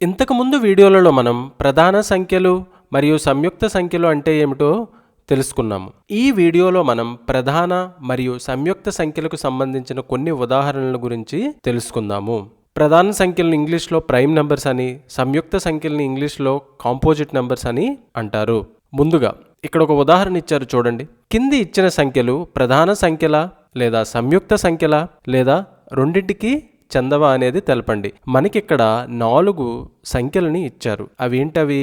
ఇంతకుముందు వీడియోలలో మనం ప్రధాన సంఖ్యలు మరియు సంయుక్త సంఖ్యలు అంటే ఏమిటో తెలుసుకున్నాము. ఈ వీడియోలో మనం ప్రధాన మరియు సంయుక్త సంఖ్యలకు సంబంధించిన కొన్ని ఉదాహరణల గురించి తెలుసుకుందాము. ప్రధాన సంఖ్యలను ఇంగ్లీష్లో ప్రైమ్ నెంబర్స్ అని, సంయుక్త సంఖ్యలను ఇంగ్లీష్లో కాంపోజిట్ నెంబర్స్ అని అంటారు. ముందుగా ఇక్కడ ఒక ఉదాహరణ ఇచ్చారు చూడండి. కింది ఇచ్చిన సంఖ్యలు ప్రధాన సంఖ్యల లేదా సంయుక్త సంఖ్యల లేదా రెండింటికి చెందవా అనేది తెలపండి. మనకిక్కడ 4 సంఖ్యలని ఇచ్చారు. అవి ఏంటవి?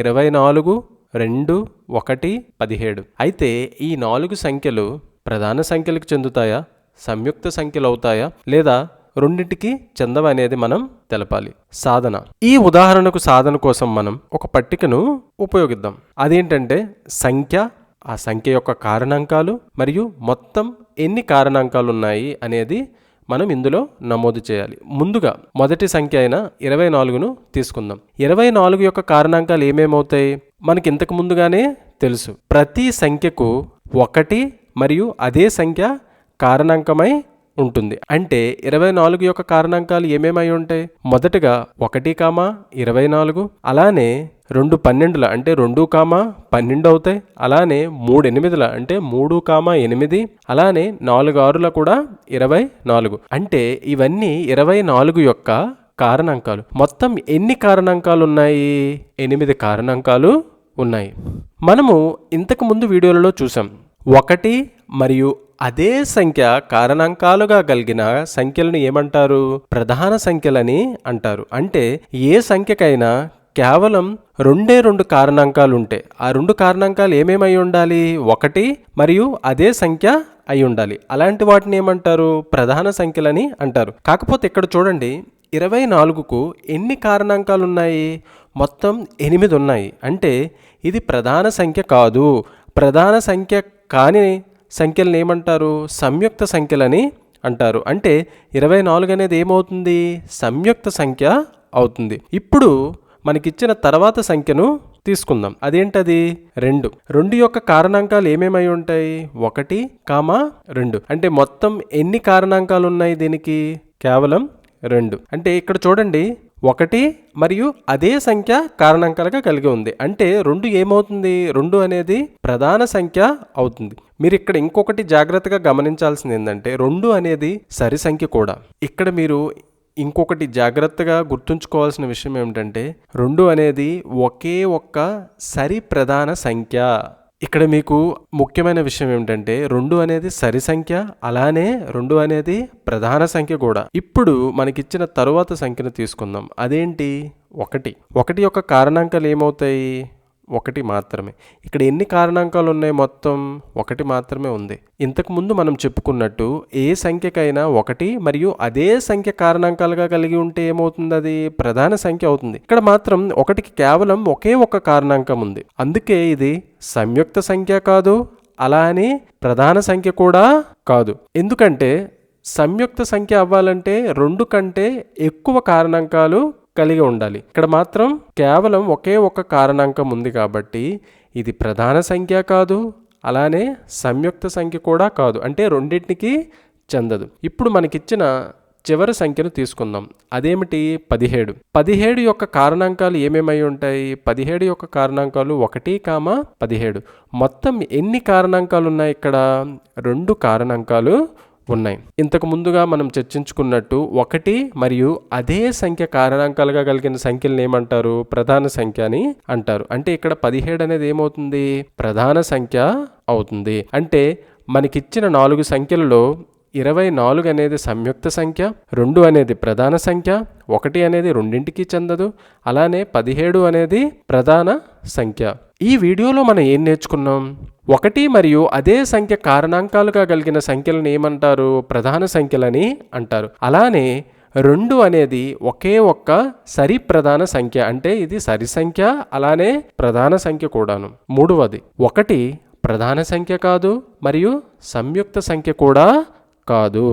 24, 2, 1, 17. అయితే ఈ 4 సంఖ్యలు ప్రధాన సంఖ్యలకు చెందుతాయా, సంయుక్త సంఖ్యలు అవుతాయా, లేదా రెండింటికి చెందవా అనేది మనం తెలపాలి. సాధన. ఈ ఉదాహరణకు సాధన కోసం మనం ఒక పట్టికను ఉపయోగిద్దాం. అదేంటంటే సంఖ్య, ఆ సంఖ్య యొక్క కారణాంకాలు మరియు మొత్తం ఎన్ని కారణాంకాలు ఉన్నాయి అనేది మనం ఇందులో నమోదు చేయాలి. ముందుగా మొదటి సంఖ్య అయిన 24ను తీసుకుందాం. 24 యొక్క కారణాంకాలు ఏమేమవుతాయి? మనకి ఇంతకు ముందుగానే తెలుసు. ప్రతి సంఖ్యకు 1 మరియు అదే సంఖ్య కారణాంకమై ఉంటుంది. అంటే 24 యొక్క కారణాంకాలు ఏమేమై ఉంటాయి? మొదటగా 1, 24, అలానే 2 12ల అంటే 2, 12 అవుతాయి. అలానే 3 8ల అంటే 3, 8, అలానే 4 6ల కూడా 24. అంటే ఇవన్నీ 24 యొక్క కారణాంకాలు. మొత్తం ఎన్ని కారణాంకాలు ఉన్నాయి? 8 కారణాంకాలు ఉన్నాయి. మనము ఇంతకు ముందు వీడియోలలో చూసాం. 1 మరియు అదే సంఖ్య కారణాంకాలుగా కలిగిన సంఖ్యలను ఏమంటారు? ప్రధాన సంఖ్యలని అంటారు. అంటే ఏ సంఖ్యకైనా కేవలం 2 కారణాంకాలు ఉంటే ఆ 2 కారణాంకాలు ఏమేమై ఉండాలి? 1 మరియు అదే సంఖ్య అయి ఉండాలి. అలాంటి వాటిని ఏమంటారు? ప్రధాన సంఖ్యలని అంటారు. కాకపోతే ఇక్కడ చూడండి, 24కు ఎన్ని కారణాంకాలు ఉన్నాయి? మొత్తం 8 ఉన్నాయి. అంటే ఇది ప్రధాన సంఖ్య కాదు. ప్రధాన సంఖ్య కాని సంఖ్యలను ఏమంటారు? సంయుక్త సంఖ్యలని అంటారు. అంటే 24 అనేది ఏమవుతుంది? సంయుక్త సంఖ్య అవుతుంది. ఇప్పుడు మనకిచ్చిన తర్వాత సంఖ్యను తీసుకుందాం. అదేంటది? 2. 2 యొక్క కారణాంకాలు ఏమేమై ఉంటాయి? 1, 2. అంటే మొత్తం ఎన్ని కారణాంకాలు ఉన్నాయి దీనికి? కేవలం 2. అంటే ఇక్కడ చూడండి, 1 మరియు అదే సంఖ్య కారణాంకాలుగా కలిగి ఉంది. అంటే 2 ఏమవుతుంది? 2 అనేది ప్రధాన సంఖ్య అవుతుంది. మీరు ఇక్కడ ఇంకొకటి జాగ్రత్తగా గమనించాల్సింది ఏంటంటే 2 అనేది సరి సంఖ్య కూడా. ఇక్కడ మీరు ఇంకొకటి జాగ్రత్తగా గుర్తుంచుకోవాల్సిన విషయం ఏమిటంటే 2 అనేది ఒకే ఒక్క సరి ప్రధాన సంఖ్య. ఇక్కడ మీకు ముఖ్యమైన విషయం ఏమిటంటే 2 అనేది సరి సంఖ్య, అలానే 2 అనేది ప్రధాన సంఖ్య కూడా. ఇప్పుడు మనకిచ్చిన తరువాత సంఖ్యను తీసుకుందాం. అదేంటి? 1. 1 యొక్క కారణాంకాలు ఏమవుతాయి? 1 మాత్రమే. ఇక్కడ ఎన్ని కారణాంకాలు ఉన్నాయి? మొత్తం 1 మాత్రమే ఉంది. ఇంతకు ముందు మనం చెప్పుకున్నట్టు ఏ సంఖ్యకైనా 1 మరియు అదే సంఖ్య కారణాంకాలుగా కలిగి ఉంటే ఏమవుతుంది? అది ప్రధాన సంఖ్య అవుతుంది. ఇక్కడ మాత్రం 1కి కేవలం ఒకే ఒక్క కారణాంకం ఉంది. అందుకే ఇది సంయుక్త సంఖ్య కాదు, అలా అని ప్రధాన సంఖ్య కూడా కాదు. ఎందుకంటే సంయుక్త సంఖ్య అవ్వాలంటే 2 కంటే ఎక్కువ కారణాంకాలు కలిగి ఉండాలి. ఇక్కడ మాత్రం కేవలం ఒకే ఒక్క కారణాంకం ఉంది కాబట్టి ఇది ప్రధాన సంఖ్య కాదు, అలానే సంయుక్త సంఖ్య కూడా కాదు. అంటే రెండింటికి చెందదు. ఇప్పుడు మనకిచ్చిన చివరి సంఖ్యను తీసుకుందాం. అదేమిటి? 17. 17 యొక్క కారణాంకాలు ఏమేమై ఉంటాయి? 17 యొక్క కారణాంకాలు 1, 17. మొత్తం ఎన్ని కారణాంకాలు ఉన్నాయి ఇక్కడ? 2 కారణాంకాలు ఉన్నాయి. ఇంతకు ముందుగా మనం చర్చించుకున్నట్టు 1 మరియు అదే సంఖ్య కారణాంకాలుగా కలిగిన సంఖ్యలను ఏమంటారు? ప్రధాన సంఖ్య అని అంటారు. అంటే ఇక్కడ 17 అనేది ఏమవుతుంది? ప్రధాన సంఖ్య అవుతుంది. అంటే మనకిచ్చిన 4 సంఖ్యలలో 24 అనేది సంయుక్త సంఖ్య, 2 అనేది ప్రధాన సంఖ్య, 1 అనేది రెండింటికి చెందదు, అలానే 17 అనేది ప్రధాన సంఖ్య. ఈ వీడియోలో మనం ఏం నేర్చుకున్నాం? 1 మరియు అదే సంఖ్య కారణాంకాలుగా కలిగిన సంఖ్యలను ఏమంటారు? ప్రధాన సంఖ్యలని అంటారు. అలానే 2 అనేది ఒకే ఒక్క సరి ప్రధాన సంఖ్య. అంటే ఇది సరి సంఖ్య, అలానే ప్రధాన సంఖ్య కూడాను. మూడవది 1 ప్రధాన సంఖ్య కాదు మరియు సంయుక్త సంఖ్య కూడా కాదు.